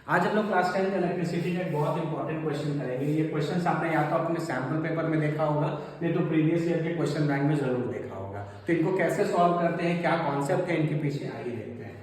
आज हम लोग क्लास 10 इलेक्ट्रिसिटी का एक बहुत इंपॉर्टेंट क्वेश्चन करेंगे। ये क्वेश्चन आपने या तो अपने सैम्पल पेपर में देखा होगा, नहीं तो प्रीवियस ईयर के क्वेश्चन बैंक में जरूर देखा होगा। तो इनको कैसे सॉल्व करते हैं, क्या कॉन्सेप्ट है इनके पीछे, आइए देखते हैं।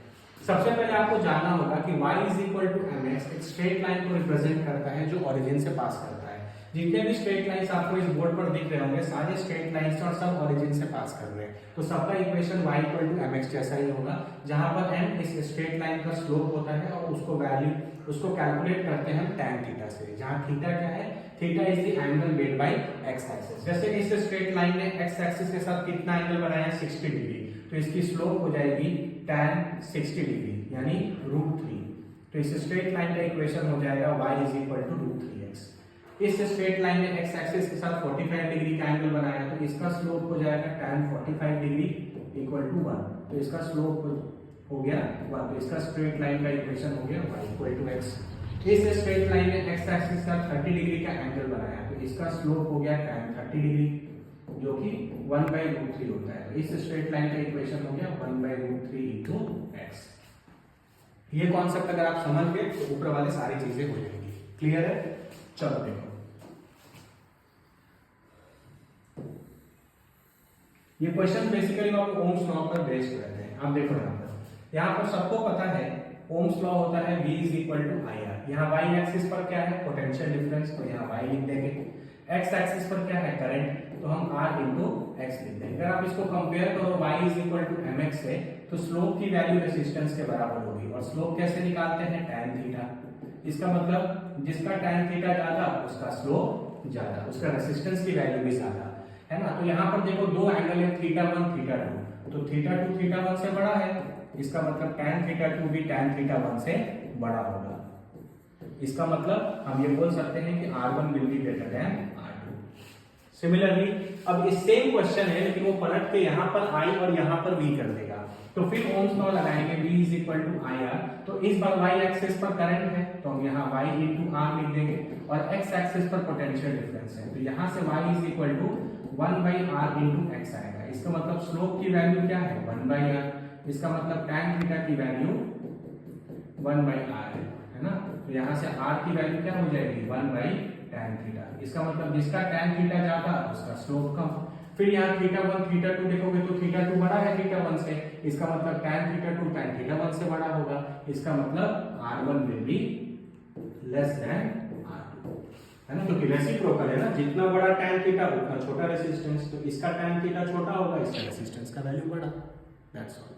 सबसे पहले आपको जानना होगा कि y is equal to mx एक स्ट्रेट लाइन को रिप्रेजेंट करता है जो ओरिजिन से पास करता है। जितने भी स्ट्रेट लाइंस आपको इस बोर्ड पर दिख रहे होंगे सारे स्ट्रेट लाइंस और सब ओरिजिन से पास कर रहे हैं, तो सबका equation y equal to mx जैसा ही होगा, जहां पर m इस स्ट्रेट लाइन का स्लोप होता है और उसको कैलकुलेट करते हैं हम tan थीटा से, जहां थीटा क्या है, theta is the angle made by x axis. जैसे कि इस स्ट्रेट लाइन ने x एक्सिस के साथ कितना एंगल बनाया है, 60 डिग्री, तो इसकी स्लोप हो जाएगी tan 60 डिग्री यानी √3। तो इस स्ट्रेट लाइन का इक्वेशन हो जाएगा y is equal to √3x। इस स्ट्रेट लाइन ने x एक्सिस के साथ 45 डिग्री का एंगल बनाया, तो इसका स्लोप हो जाएगा tan 45 डिग्री इक्वल टू 1। तो इसका स्लोप हो गया 1, तो इसका स्ट्रेट लाइन का इक्वेशन हो गया y इक्वल टू x। इस स्ट्रेट लाइन ने x एक्सिस के साथ 30 डिग्री का एंगल बनाया, तो इसका स्लोप हो गया tan 30 डिग्री जो कि 1/√3 होता है। तो इस स्ट्रेट लाइन का इक्वेशन हो गया 1/√3 इनटू x। ये कॉन्सेप्ट अगर आप समझ गए तो ऊपर वाले सारी चीजें हो जाएंगी। क्लियर है? चलो देखो, ये क्वेश्चन बेसिकली आप ओम्स लॉ पर बेस्ड रहते हैं। आप देखो यहाँ पर सबको पता है ओम्स लॉ होता है V is equal to IR। यहाँ y एक्सिस पर क्या है, पोटेंशियल डिफरेंस, तो यहाँ y लिख देंगे। x एक्सिस पर क्या है, करंट, तो हम R इंटू एक्स लिख देंगे। अगर आप इसको कंपेयर करो y is equal to mx से, तो स्लोप की वैल्यू रेजिस्टेंस के बराबर होगी। और स्लोप कैसे निकालते हैं, tan थीटा। इसका मतलब जिसका tan थीटा ज्यादा उसका स्लोप ज्यादा, उसका रेजिस्टेंस की वैल्यू भी ज्यादा है ना। तो यहाँ पर देखो दो एंगल है, θ1 θ2, तो θ2 θ1 से बड़ा है, इसका मतलब tan θ2 भी tan θ1 से बड़ा होगा। इसका मतलब हम ये बोल सकते हैं कि R1 will be greater than R2। Similarly अब इस सेम क्वेश्चन है लेकिन वो पलट के यहाँ पर I और यहाँ पर V कर देगा, तो फिर ओम्स लॉ लगाएंगे V is equal to IR। तो इस बार y एक्सिस पर करंट है, तो हम यहाँ y इंटू R लिख देंगे, और x एक्सिस पर पोटेंशियल डिफरेंस है, तो यहाँ से y is equal to 1/r into x आएगा। इसका मतलब स्लोप की वैल्यू क्या है, 1/r। इसका मतलब tan थीटा की वैल्यू 1/r है ना। तो यहाँ से r की वैल्यू क्या हो जाएगी, 1/tan थीटा। इसका मतलब जिसका tan थीटा ज्यादा उसका स्लोप कम। फिर यहाँ θ1 θ2 देखोगे तो θ2 बड़ा है θ1 से, इसका मतलब tan θ2 tan θ1 से बड़ा होगा। इसका मतलब R1 will be less than R2 है ना, क्योंकि रेसिप्रोकल है ना, जितना बड़ा tan थीटा उतना छोटा रेजिस्टेंस, तो इसका tan थीटा छोटा होगा, इसका रेजिस्टेंस का वैल्यू बड़ा। That's all.